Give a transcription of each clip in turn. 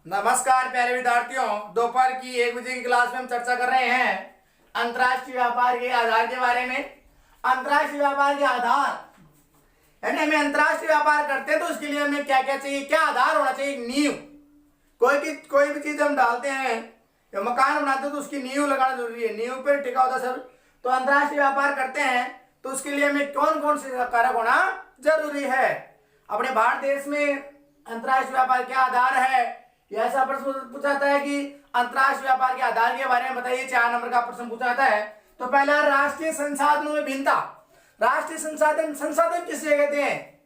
नमस्कार प्यारे विद्यार्थियों, दोपहर की 1 बजे की क्लास में हम चर्चा कर रहे हैं अंतर्राष्ट्रीय व्यापार के आधार के बारे में। अंतर्राष्ट्रीय व्यापार के आधार यानी हमें अंतर्राष्ट्रीय व्यापार करते हैं तो उसके लिए हमें क्या क्या चाहिए, क्या आधार होना चाहिए। नींव, कोई भी चीज हम डालते हैं या मकान बनाते हैं तो उसकी नींव लगाना जरूरी है, नींव पर टिका होता सब। तो अंतर्राष्ट्रीय व्यापार करते हैं तो उसके लिए हमें कौन कौन से कारक होना जरूरी है। अपने भारत देश में अंतर्राष्ट्रीय व्यापार क्या आधार है, यह ऐसा प्रश्न पूछा जाता है कि अंतर्राष्ट्रीय व्यापार के आधार के बारे में बताइए। 4 नंबर का प्रश्न पूछा जाता है। तो पहला, राष्ट्रीय संसाधनों में भिन्नता। राष्ट्रीय संसाधन किसे कहते हैं?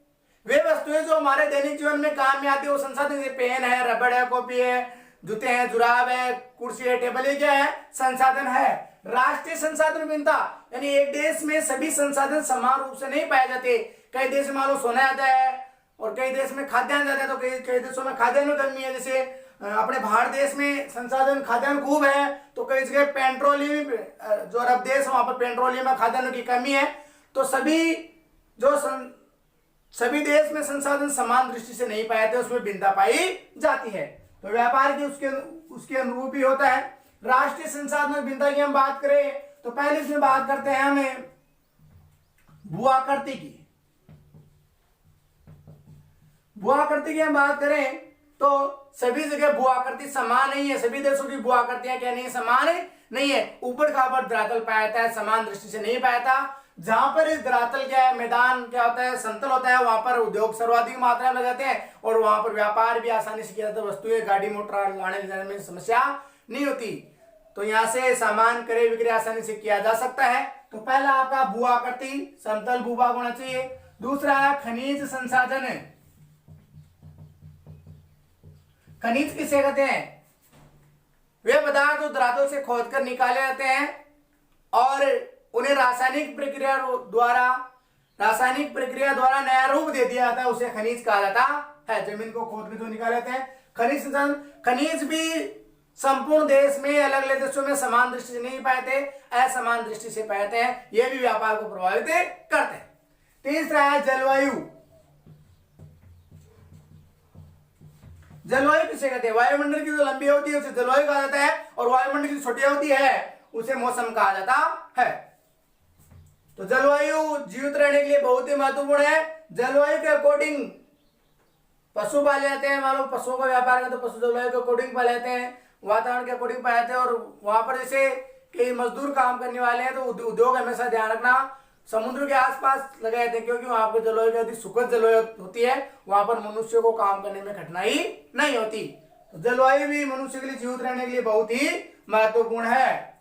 वे वस्तुएं जो हमारे दैनिक जीवन में काम में आती है वो संसाधन। पेन है, रबड़ है, कॉपी है, जूते हैं, जुराब है, कुर्सी है, टेबल है, क्या है? संसाधन है। राष्ट्रीय संसाधन में भिन्नता यानी एक देश में सभी संसाधन समान रूप से नहीं पाए जाते। कई देश में मान लो सोना आता है और कई देश में खाद्यान्न जाता है, तो कई देशों में खाद्यान्न में कमी है। जैसे अपने भारत देश में संसाधन खाद्यान्न खूब है, तो कई जगह पेट्रोलियम, जो अरब देश वहां पर पेट्रोलियम में खाद्यान्न की कमी है। तो सभी देश में संसाधन समान दृष्टि से नहीं पाए थे, उसमें भिन्नता पाई जाती है। तो व्यापार की उसके अनुरूप ही होता है। राष्ट्रीय संसाधन में भिन्नता की हम बात करें तो पहले इसमें बात करते हैं हमें भू-आकृति की। भू-आकृति की हम बात करें तो सभी जगह भू-आकृति समान नहीं है। सभी देशों की भू-आकृतियां क्या नहीं है? समान नहीं है। ऊपर खापर धरातल पाया जाता है, समान दृष्टि से नहीं पाया था। जहां पर इस धरातल क्या है, मैदान क्या होता है, समतल होता है, वहां पर उद्योग सर्वाधिक मात्रा में लगाते हैं और वहां पर व्यापार भी आसानी से किया जाता है। वस्तुएं, गाड़ी मोटर लाने ले जाने में समस्या नहीं होती। तो यहाँ से सामान क्रय विक्रय आसानी से किया जा सकता है। तो पहला आपका भू-आकृति, समतल भूभाग होना चाहिए। दूसरा है खनिज संसाधन। खनिज किसे कहते हैं? वे पदार्थ जो धरातल से खोदकर निकाले जाते हैं और उन्हें रासायनिक प्रक्रिया द्वारा नया रूप दे दिया जाता है, उसे खनिज कहा जाता है। जमीन को खोद के जो निकाले जाते हैं खनिज संसाधन। खनिज भी संपूर्ण देश में अलग अलग देशों में समान दृष्टि से नहीं पाए थे, असमान दृष्टि से पाते हैं। ये भी व्यापार को प्रभावित करते हैं। तीसरा है जलवायु। जलवायु किसे कहते हैं? वायुमंडल की जो लंबी होती है उसे जलवायु कहा जाता है और वायुमंडल की जो छोटी होती है उसे मौसम कहा जाता है। तो जलवायु जीवित रहने के लिए बहुत ही महत्वपूर्ण है। जलवायु के अकॉर्डिंग पशु पाले जाते हैं। मान लो पशुओं का व्यापार है तो पशु जलवायु के अकॉर्डिंग पाले जाते हैं, वातावरण के अकॉर्डिंग पाए जाते हैं। और वहां पर जैसे कई मजदूर काम करने वाले हैं तो उद्योग हमेशा ध्यान रखना समुद्र के आसपास लगाए जाते हैं, क्योंकि वहां पर जलवायु यदि सुखद जलवायु होती है वहां पर मनुष्य को काम करने में कठिनाई नहीं होती। तो जलवायु भी मनुष्य के लिए जीवित रहने के लिए बहुत ही महत्वपूर्ण है।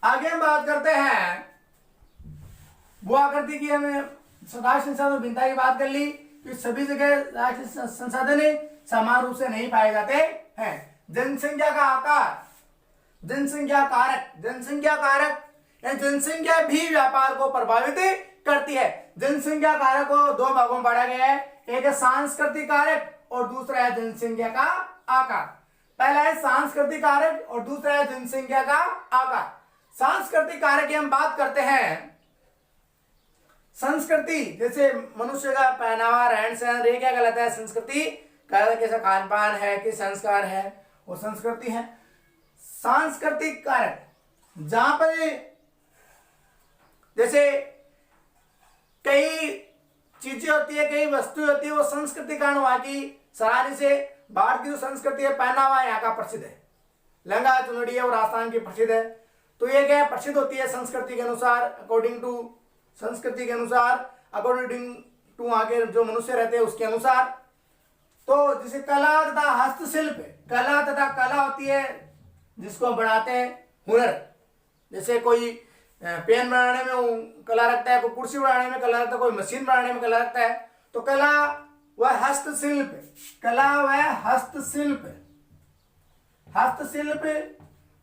आगे हम बात करते हैं भू-आकृति की। हमें राष्ट्रीय संसाधन भिन्नता की बात कर ली कि सभी जगह राष्ट्रीय संसाधन समान रूप से नहीं पाए जाते हैं। जनसंख्या का आकार, जनसंख्या कारक जनसंख्या भी व्यापार को प्रभावित करती है। जनसंख्या कारक को 2 भागों में बांटा गया है, एक है सांस्कृतिक कारक और दूसरा है जनसंख्या का आकार। पहला है सांस्कृतिक कारक और दूसरा है जनसंख्या का आकार। सांस्कृतिक कारक की हम बात करते हैं। संस्कृति जैसे मनुष्य का पहनावा, रहन सहन, ये क्या कहलाता है? संस्कृति कहलाता है। कैसा खान पान है, किस संस्कार है, वो संस्कृति है। सांस्कृतिक कारक जहां पर जैसे कई चीजें होती है, कई वस्तुएं होती है, वो संस्कृति कारण वहां की सराहनीय से। भारत की जो संस्कृति है, पहनावा यहाँ का प्रसिद्ध है, लहंगा चुनरी है वो राजस्थान की प्रसिद्ध है। तो ये क्या प्रसिद्ध होती है संस्कृति के अनुसार, अकॉर्डिंग टू वहां के जो मनुष्य रहते हैं उसके अनुसार। तो जैसे कला तथा हस्तशिल्प, कला होती है जिसको हम बनाते हैं, हुनर। जैसे कोई पेन बनाने में कला रखता है, कोई कुर्सी बनाने में कला रखता है, कोई मशीन बनाने में कला रखता है। तो कला व हस्तशिल्प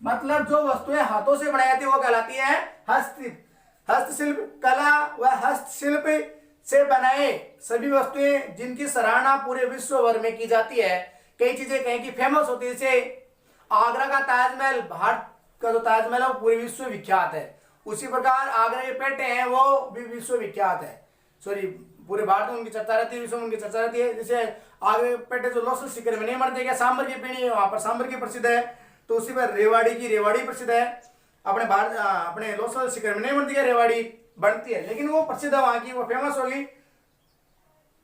मतलब जो वस्तुएं हाथों से बनाई जाती है वो कहलाती है हस्तशिल्प। कला व हस्तशिल्प से बनाए सभी वस्तुएं जिनकी सराहना पूरे विश्व भर में की जाती है। कई चीजें कहीं की फेमस होती है, जैसे आगरा का ताजमहल, भारत का जो ताजमहल है वो पूरे विश्व विख्यात है। उसी प्रकार आगरा के पेटे हैं वो भी विश्व विख्यात है। पूरे भारत में उनकी चर्चा रहती है, विश्व में उनकी चर्चा रहती है। जैसे आगे पेटे जो लोसल शिखर में नहीं मरते क्या, सांबर की पीढ़ी है, वहां पर सांबर की प्रसिद्ध है। तो उसी पर रेवाड़ी की रेवाड़ी प्रसिद्ध है। अपने भारत अपने लोसल शिखर में नहीं बनती है, रेवाड़ी बनती है, लेकिन वो प्रसिद्ध है वहां की, वो फेमस होगी।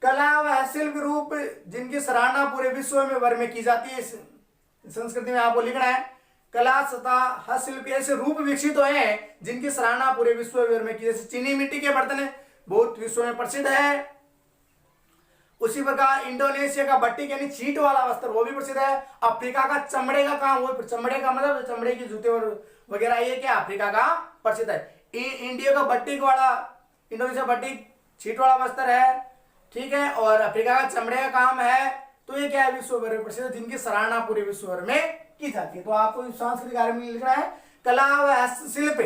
कला व शिल्प रूप जिनकी सराहना पूरे विश्व में भर में की जाती है। संस्कृति में आपको लिखना है, कला तथा हस्तशिल्प ऐसे रूप विकसित हुए हैं जिनकी सराहना पूरे विश्व भर में की, जैसे चीनी मिट्टी के बर्तन है, बहुत विश्व में प्रसिद्ध है। उसी प्रकार इंडोनेशिया का बट्टिक यानी छींट वाला वस्त्र, वो भी प्रसिद्ध है। अफ्रीका का चमड़े का काम, वो चमड़े का मतलब चमड़े के जूते और वगैरह, ये क्या अफ्रीका का प्रसिद्ध है। इंडिया का बट्टिक वाला, इंडोनेशिया बट्टिक छींट वाला वस्त्र है, ठीक है, और अफ्रीका का चमड़े का काम है। तो ये क्या है, विश्व भर में प्रसिद्ध, जिनकी सराहना पूरे विश्व भर में की जाती है। तो आपको सांस्कृतिक कार्य में लिखना है, कला व हस्तशिल्प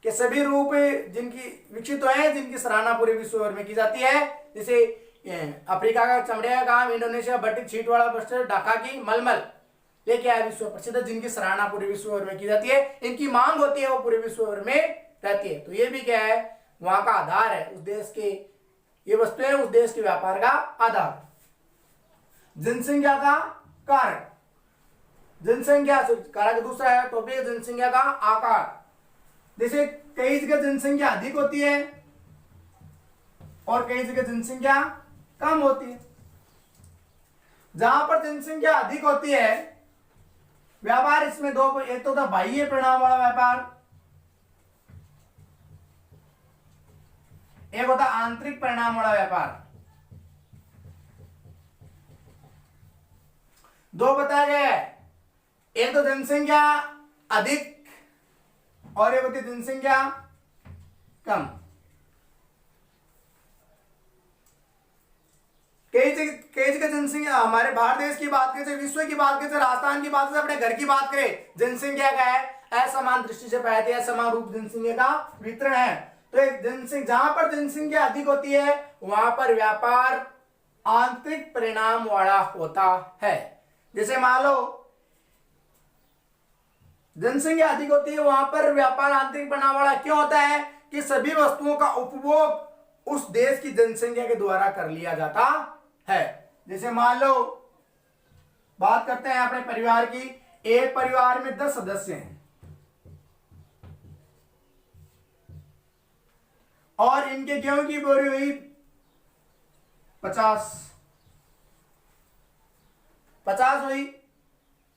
के सभी रूप जिनकी विकसित हुए हैं, जिनकी सराहना पूरे विश्व भर में की जाती है। जैसे अफ्रीका का चमड़े का काम, इंडोनेशिया बट्टिक छींट वाला वस्त्र, ढाका की मलमल, ये क्या है, विश्व प्रसिद्ध, जिनकी सराहना पूरे विश्व भर में की जाती है। इनकी मांग होती है, वो पूरे विश्व भर में रहती है। तो ये भी क्या है, वहां का आधार है, उस देश के, ये वस्तुएं उस देश के व्यापार का आधार। जनसंख्या का कारक, जनसंख्या कारक दूसरा है टॉपिक, जनसंख्या का आकार। जैसे कई जगह जनसंख्या अधिक होती है और कई जगह जनसंख्या कम होती है। जहां पर जनसंख्या अधिक होती है, व्यापार इसमें दो, एक तो होता बाह्य परिणाम वाला व्यापार, एक होता आंतरिक परिणाम वाला व्यापार। दो बताया गया है, एक तो जनसंख्या अधिक और एक होती जनसंख्या कम। कई जगह जनसंख्या, हमारे भारत देश की बात करें, विश्व की बात करें, राजस्थान की बात करें, अपने घर की बात करें, जनसंख्या का है असमान दृष्टि से पाया जाता है, असमान रूप जनसंख्या का वितरण है। तो एक जनसंख्या, जहां पर जनसंख्या अधिक होती है वहां पर व्यापार आंतरिक परिणाम वाला होता है। जैसे मान लो जनसंख्या अधिक होती है, वहां पर व्यापार आंतरिक परिणाम वाला क्यों होता है कि सभी वस्तुओं का उपभोग उस देश की जनसंख्या के द्वारा कर लिया जाता है। जैसे मान लो बात करते हैं अपने परिवार की, एक परिवार में 10 सदस्य हैं और इनके गेहूं की बोरी हुई 50 हुई।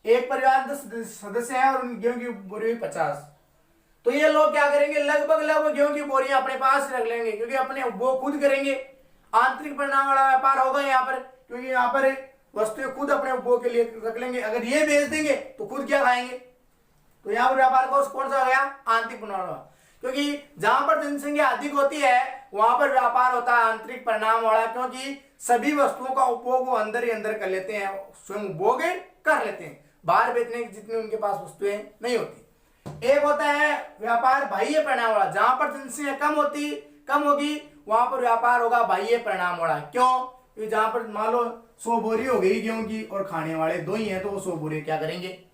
एक परिवार 10 सदस्य हैं और उनकी गेहूं की बोरी हुई 50। तो ये लोग क्या करेंगे, लगभग गेहूं की बोरियां अपने पास रख लेंगे, क्योंकि अपने वो खुद करेंगे। आंतरिक परिणाम वाला व्यापार होगा यहाँ पर, क्योंकि यहाँ पर वस्तुएं खुद अपने उपभोग के लिए रख लेंगे। अगर ये बेच देंगे तो खुद क्या खाएंगे, तो यहाँ पर व्यापार कौन सा हो गया, आंतरिक परिणाम वाला। क्योंकि जहां पर जनसंख्या अधिक होती है वहां पर व्यापार होता है आंतरिक परिणाम वाला, क्योंकि सभी वस्तुओं का उपभोग वो अंदर ही अंदर कर लेते हैं, स्वयं उपभोग कर लेते हैं, बाहर बेचने की जितनी उनके पास वस्तुएं नहीं होती। एक होता है व्यापार बाह्य परिणाम वाला, जहां पर जनसंख्या कम होगी वहां पर व्यापार होगा बाह्य परिणाम वाला। क्यों, क्योंकि जहां पर मान लो 100 बोरी हो गई गेहूं की और खाने वाले 2 ही हैं, तो वो 100 बोरी क्या करेंगे,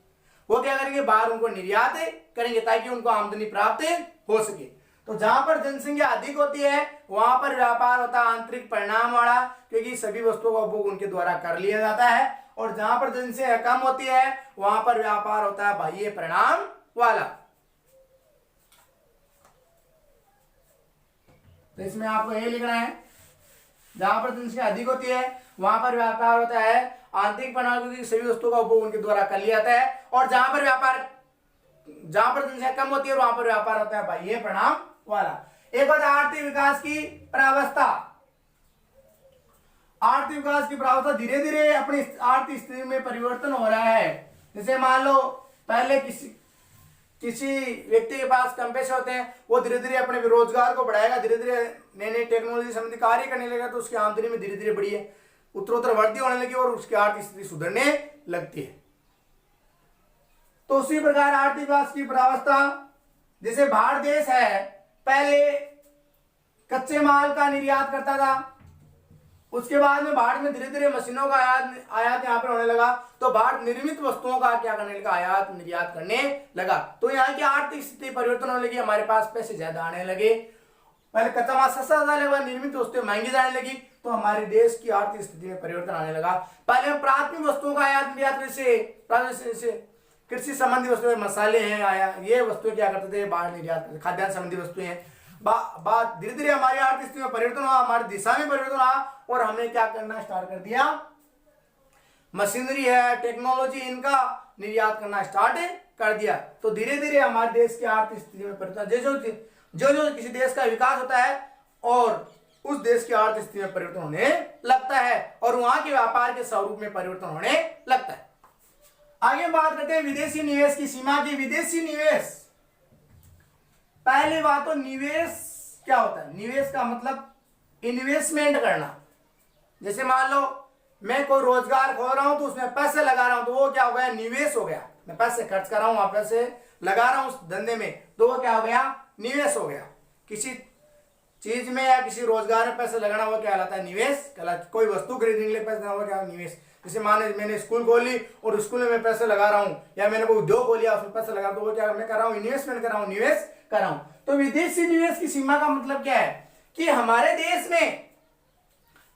वो क्या करेंगे, बाहर उनको निर्यात करेंगे ताकि उनको आमदनी प्राप्त हो सके। तो जहां पर जनसंख्या अधिक होती है वहां पर व्यापार होता है आंतरिक परिणाम वाला, क्योंकि सभी वस्तुओं का उपभोग उनके द्वारा कर लिया जाता है। और जहां पर जनसंख्या कम होती है वहां पर व्यापार होता है बाह्य परिणाम वाला। तो इसमें आपको यही लिखना है, जहां पर जनसंख्या अधिक होती है वहां पर व्यापार होता है आंतरिक परिणाम, क्योंकि सभी वस्तुओं का उपभोग उनके द्वारा कर लिया जाता है। और जहां पर जनसंख्या कम होती है वहां पर व्यापार होता है बाह्य परिणाम वाला। एक बात आर्थिक विकास की प्रावस्था। आर्थिक विकास की प्रावस्था धीरे धीरे अपनी आर्थिक स्थिति में परिवर्तन हो रहा है। जैसे मान लो पहले किसी व्यक्ति के पास कम पैसे होते हैं, वो धीरे धीरे अपने रोजगार को बढ़ाएगा, धीरे धीरे नई नई टेक्नोलॉजी संबंधी कार्य करने लगेगा, तो उसकी आमदनी में धीरे धीरे बढ़ी है, उत्तरोत्तर वृद्धि होने लगी और उसकी आर्थिक स्थिति सुधरने लगती है। तो उसी प्रकार आर्थिक विकास की प्रावस्था, जैसे भारत देश है पहले कच्चे माल का निर्यात करता था, उसके बाद में भारत में धीरे धीरे मशीनों का आयात यहाँ पर होने लगा, तो भारत निर्मित वस्तुओं का क्या करने लगा, आयात निर्यात करने लगा। तो यहाँ की आर्थिक स्थिति परिवर्तन होने लगी, हमारे पास पैसे ज्यादा आने लगे पहले कच्चा माल सस्ता जाने लगा, निर्मित वस्तुएं महंगी जाने लगी, तो हमारे देश की आर्थिक स्थिति में परिवर्तन आने लगा। पहले हम प्राथमिक वस्तुओं का आयात निर्यात से कृषि संबंधी वस्तुएं, मसाले हैं, आया ये वस्तुएं क्या करते थे, बाहर निर्यात करते, खाद्यान्न संबंधी वस्तुएं हैं। बात धीरे धीरे हमारी आर्थिक स्थिति में परिवर्तन हुआ, हमारी दिशा में परिवर्तन हुआ, और हमने क्या करना स्टार्ट कर दिया, मशीनरी है, टेक्नोलॉजी, इनका निर्यात करना स्टार्ट कर दिया। तो धीरे धीरे हमारे देश की आर्थिक स्थिति में परिवर्तन, जो किसी देश का विकास होता है और उस देश की आर्थिक स्थिति में परिवर्तन होने लगता है, और वहां के व्यापार के स्वरूप में परिवर्तन होने लगता है। आगे बात करते हैं विदेशी निवेश की सीमा की। विदेशी निवेश, पहली बात तो निवेश क्या होता है, निवेश का मतलब इन्वेस्टमेंट करना। जैसे मान लो मैं कोई रोजगार खोल रहा हूं तो उसमें पैसे लगा रहा हूं, तो वो क्या हो गया, निवेश हो गया। मैं पैसे खर्च कर रहा हूं, वहां पैसे लगा रहा हूं उस धंधे में, तो वो क्या हो गया, निवेश हो गया। किसी चीज में या किसी रोजगार में पैसे लगाना, वो क्या कहलाता है, निवेश कहलाता है। कोई वस्तु खरीदने के लिए पैसे देना, वो क्या, निवेश। जैसे माने मैंने स्कूल खोली और स्कूल में मैं पैसे लगा रहा हूं, या मैंने कोई उद्योग खोलिया उसमें पैसे लगा, तो वो क्या मैं कर रहा हूं, इन्वेस्टमेंट कर रहा हूं, निवेश कर रहा हूं। तो विदेशी निवेश की सीमा का मतलब क्या है कि हमारे देश में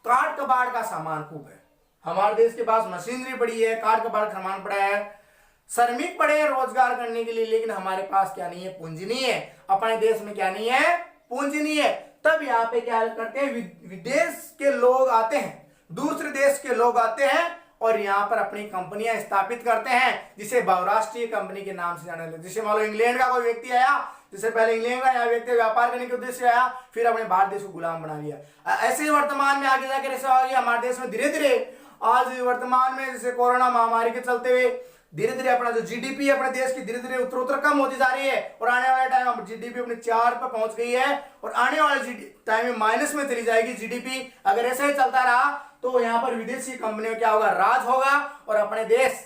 काट कबाड़ का सामान खूब है, हमारे देश के पास मशीनरी पड़ी है, काट कबाड़ का सामान पड़ा है, श्रमिक पड़े हैं रोजगार करने के लिए, लेकिन हमारे पास क्या नहीं है, पूंजी नहीं है। अपने देश में क्या नहीं है, पूंजी नहीं है। तब यहाँ पे क्या करते हैं, विदेश के लोग आते हैं, दूसरे देश के लोग आते हैं और यहाँ पर अपनी कंपनियां स्थापित करते हैं, जिसे बहुराष्ट्रीय कंपनी के नाम से जाने लगते। जैसे मान लो इंग्लैंड का कोई व्यक्ति आया, जैसे पहले इंग्लैंड का यहाँ व्यक्ति व्यापार करने के उद्देश्य से आया, फिर अपने भारत देश को गुलाम बना लिया। ऐसे ही वर्तमान में आगे जाकर ऐसा हो गया हमारे देश में, धीरे धीरे आज वर्तमान में जैसे कोरोना महामारी के चलते हुए धीरे धीरे अपना जो जीडीपी अपने देश की धीरे धीरे उत्तरोत्तर कम होती जा रही है, और आने वाले टाइम में जीडीपी अपने 4 पर पहुंच गई है, और आने वाले टाइम में माइनस में चली जाएगी जीडीपी। अगर ऐसा ही चलता रहा तो यहाँ पर विदेशी कंपनियों क्या होगा, राज होगा, और अपने देश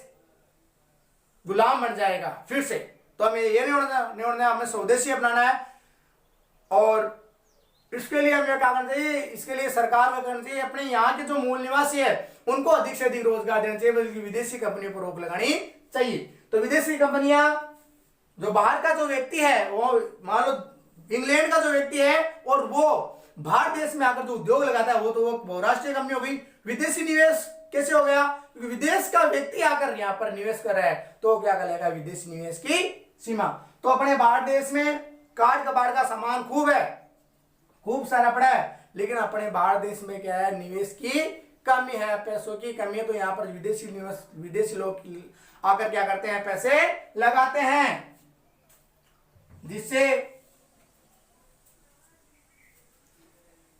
गुलाम बन जाएगा फिर से। तो हमें ये नहीं होना, हमें स्वदेशी अपनाना है, और इसके लिए हमें क्या करना चाहिए, इसके लिए सरकार को करना चाहिए, अपने यहाँ के जो मूल निवासी है उनको अधिक से अधिक रोजगार देना चाहिए, बल्कि विदेशी कंपनियों पर रोक लगानी चाहिए। तो विदेशी कंपनियां, जो बाहर का जो व्यक्ति है, वो मान लो इंग्लैंड का जो व्यक्ति है और वो भारत देश में आकर जो उद्योग लगाता है, वो तो वो बहुराष्ट्रीय कंपनी हो गई। विदेशी निवेश कैसे हो गया, क्योंकि विदेश का व्यक्ति आकर यहाँ पर निवेश कर रहा है, तो क्या करेगा, विदेशी निवेश की सीमा। तो अपने भारत देश में काट कबाड़ का सामान खूब है, खूब सारा पड़ा है, लेकिन अपने भारत देश में क्या है, निवेश की कमी है, पैसों की कमी है। तो यहाँ पर विदेशी लोग आकर क्या करते हैं, पैसे लगाते हैं, जिससे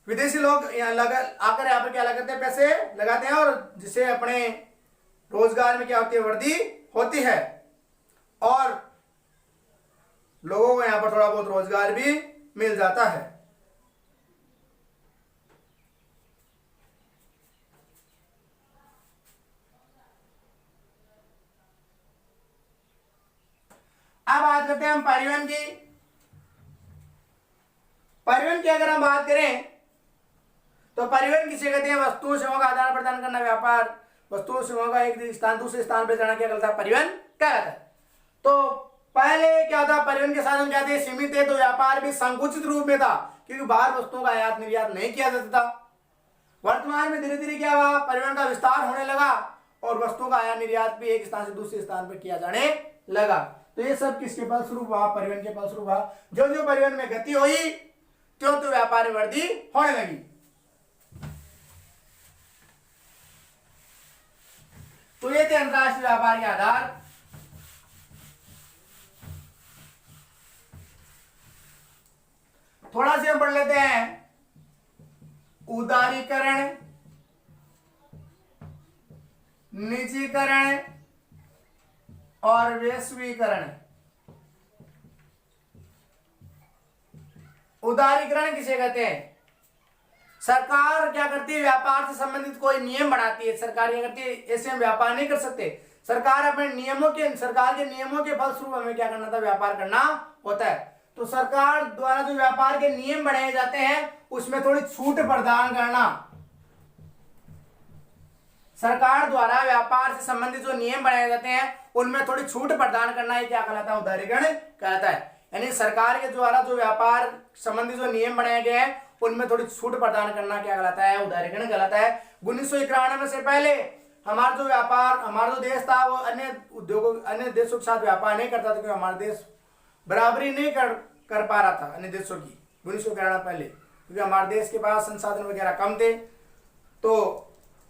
विदेशी लोग आकर यहाँ पर क्या लगाते हैं, पैसे लगाते हैं, और जिससे अपने रोजगार में क्या होती है, वृद्धि होती है, और लोगों को यहाँ पर थोड़ा बहुत रोजगार भी मिल जाता है। अब बात करते हैं हम परिवहन की। परिवहन की अगर हम बात करें तो परिवहन किसे कहते हैं, वस्तुओं सेवाओं का आदान प्रदान करना, व्यापार, वस्तुओं सेवाओं का एक स्थान दूसरे स्थान पर जाना क्या कहता है, परिवहन कहलाता है। तो पहले क्या था, परिवहन के साधन क्या थे, सीमित थे, तो व्यापार भी संकुचित रूप में था, क्योंकि बाहर वस्तुओं का आयात निर्यात नहीं किया जाता था। वर्तमान में धीरे धीरे क्या हुआ, परिवहन का विस्तार होने लगा, और वस्तुओं का आयात निर्यात भी एक स्थान से दूसरे स्थान पर किया जाने लगा। तो ये सब किसके फलस्वरूप हुआ, परिवहन के फलस्वरूप हुआ। जो जो परिवहन में गति हुई, त्यों तो व्यापार में वृद्धि होने लगी। तो ये थे अंतरराष्ट्रीय व्यापार के आधार। थोड़ा सा हम पढ़ लेते हैं, उदारीकरण, निजीकरण और वैश्वीकरण। उदारीकरण किसे कहते हैं, सरकार क्या करती है, व्यापार से संबंधित कोई नियम बनाती है। सरकार क्या करती है, ऐसे हम व्यापार नहीं कर सकते, सरकार अपने नियमों के, सरकार के नियमों के फलस्वरूप हमें क्या करना था, व्यापार करना होता है। तो सरकार द्वारा जो व्यापार के नियम बनाए जाते हैं उसमें थोड़ी छूट प्रदान करना, सरकार द्वारा व्यापार से संबंधित जो नियम बनाए जाते हैं उनमें थोड़ी छूट प्रदान करना, ये क्या कहलाता है, उदारीकरण कहलाता है। यानी सरकार के द्वारा जो व्यापार संबंधी जो नियम बनाए गए हैं उनमें थोड़ी छूट प्रदान करना क्या कहलाता है, उदारीकरण कहलाता है। 1991 से पहले हमारा जो व्यापार, हमारा जो देश था वो अन्य उद्योगों, अन्य देशों के साथ व्यापार नहीं करता था, क्योंकि हमारा देश बराबरी नहीं कर पा रहा था अन्य देशों की 1991 पहले, क्योंकि हमारे देश के पास संसाधन वगैरह कम थे। तो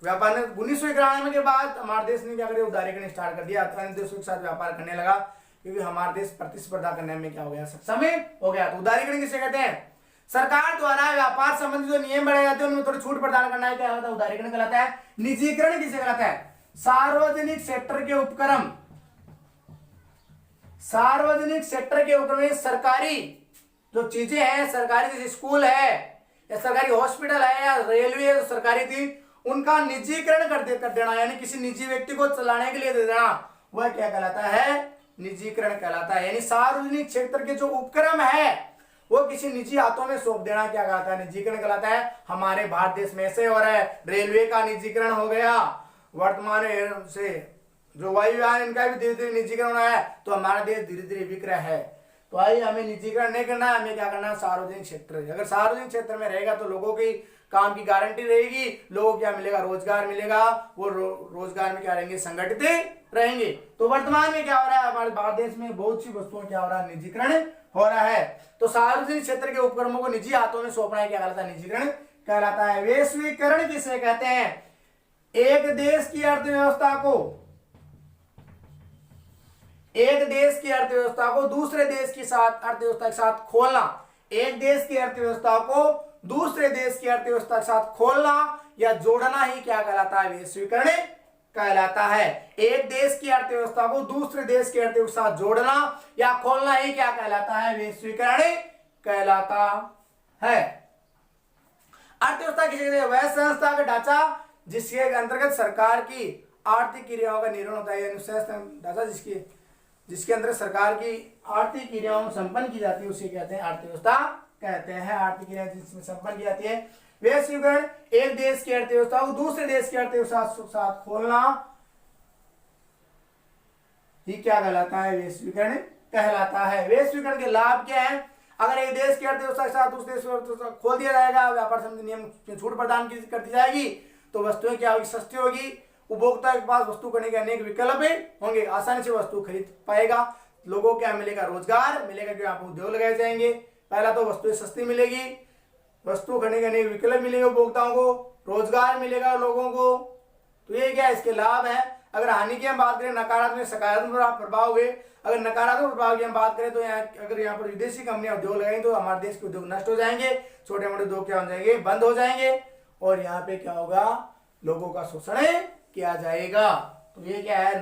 व्यापार ने 1991 के बाद हमारे देश ने क्या करे, उदारीकरण स्टार्ट कर दिया, अन्य देशों के साथ व्यापार करने लगा, क्योंकि हमारा देश प्रतिस्पर्धा करने में क्या हो गया, सक्षम हो गया। तो उदारीकरण किसे कहते हैं, सरकार द्वारा व्यापार संबंधी जो नियम बनाए जाते हैं उनमें थोड़ी छूट प्रदान करना है, क्या होता है, उदारीकरण कहलाता है। निजीकरण किसे कहलाता है, सार्वजनिक सेक्टर के उपक्रम, सार्वजनिक सेक्टर के उपक्रम में सरकारी जो चीजें हैं, सरकारी जैसे स्कूल है या सरकारी हॉस्पिटल है या रेलवे जो सरकारी थी, उनका निजीकरण कर देना, यानी किसी निजी व्यक्ति को चलाने के लिए दे देना, वह क्या कहलाता है, निजीकरण कहलाता है। यानी सार्वजनिक क्षेत्र के जो उपक्रम है वो किसी निजी हाथों में सौंप देना क्या कहलाता है, निजीकरण कहलाता है। हमारे भारत देश में ऐसे हो रहा है, रेलवे का निजीकरण हो गया, वर्तमान से जो वायुयान इनका भी धीरे धीरे निजीकरण हो रहा है, तो हमारा देश धीरे धीरे बिक रहा है। तो आइए हमें निजीकरण नहीं करना है, हमें क्या करना है, सार्वजनिक क्षेत्र। अगर सार्वजनिक क्षेत्र में रहेगा तो लोगों की काम की गारंटी रहेगी, लोगों को क्या मिलेगा, रोजगार मिलेगा, वो रोजगार में क्या रहेंगे, संगठित रहेंगे। तो वर्तमान में क्या हो रहा है, हमारे भारत देश में बहुत सी वस्तुओं क्या हो रहा है, निजीकरण हो रहा है। तो सार्वजनिक क्षेत्र के उपक्रमों को निजी हाथों में सौंपना क्या कहलाता है, निजीकरण कहलाता है। वैश्वीकरण किसे कहते हैं, एक देश की अर्थव्यवस्था को, एक देश की अर्थव्यवस्था को दूसरे देश की अर्थव्यवस्था के साथ खोलना, एक देश की अर्थव्यवस्था को दूसरे देश की अर्थव्यवस्था के साथ खोलना या जोड़ना ही क्या कहलाता है, वैश्वीकरण कहलाता है। एक देश की अर्थव्यवस्था को दूसरे देश की अर्थव्यवस्था के साथ जोड़ना या खोलना ही क्या कहलाता है, वैश्वीकरण कहलाता है। अर्थव्यवस्था किसे कहते हैं, वह संस्था का ढांचा जिसके अंतर्गत सरकार की आर्थिक क्रियाओं का निर्वहन होता है, यानी ढांचा जिसके अंदर सरकार की आर्थिक क्रियाओं संपन्न की जाती है उसे कहते हैं अर्थव्यवस्था कहते हैं। आर्थिक क्रिया जिसमें संपन्न की जाती है। वैश्वीकरण एक देश की अर्थव्यवस्था को दूसरे देश की अर्थव्यवस्था के साथ खोलना ही क्या कहलाता है, वैश्वीकरण कहलाता है। वैश्वीकरण के लाभ क्या है, अगर एक देश की अर्थव्यवस्था के साथ दूसरे देश की अर्थव्यवस्था खोल दिया जाएगा, व्यापार संबंधी नियम में छूट प्रदान कर दी जाएगी, तो वस्तुएं क्या होगी, सस्ती होगी, उपभोक्ता के पास वस्तु करने के अनेक विकल्प होंगे, आसानी से वस्तु खरीद पाएगा, लोगों को क्या मिलेगा, रोजगार मिलेगा, जो यहाँ पर उद्योग लगाए जाएंगे। पहला तो वस्तुएं सस्ती मिलेगी, वस्तु खरीदने के अनेक विकल्प मिलेंगे, उपभोक्ताओं को रोजगार मिलेगा, लोगों को। तो ये क्या इसके लाभ है। अगर हानि की हम बात करें, नकारात्मक सकारात्मक प्रभाव हुए, अगर नकारात्मक प्रभाव की हम बात करें तो अगर यहाँ पर विदेशी कंपनियां उद्योग लगाएंगी तो हमारे देश के उद्योग नष्ट हो जाएंगे, छोटे मोटे उद्योग क्या हो जाएंगे, बंद हो जाएंगे, और यहाँ पे क्या होगा, लोगों का शोषण किया जाएगा। तो ये क्या है।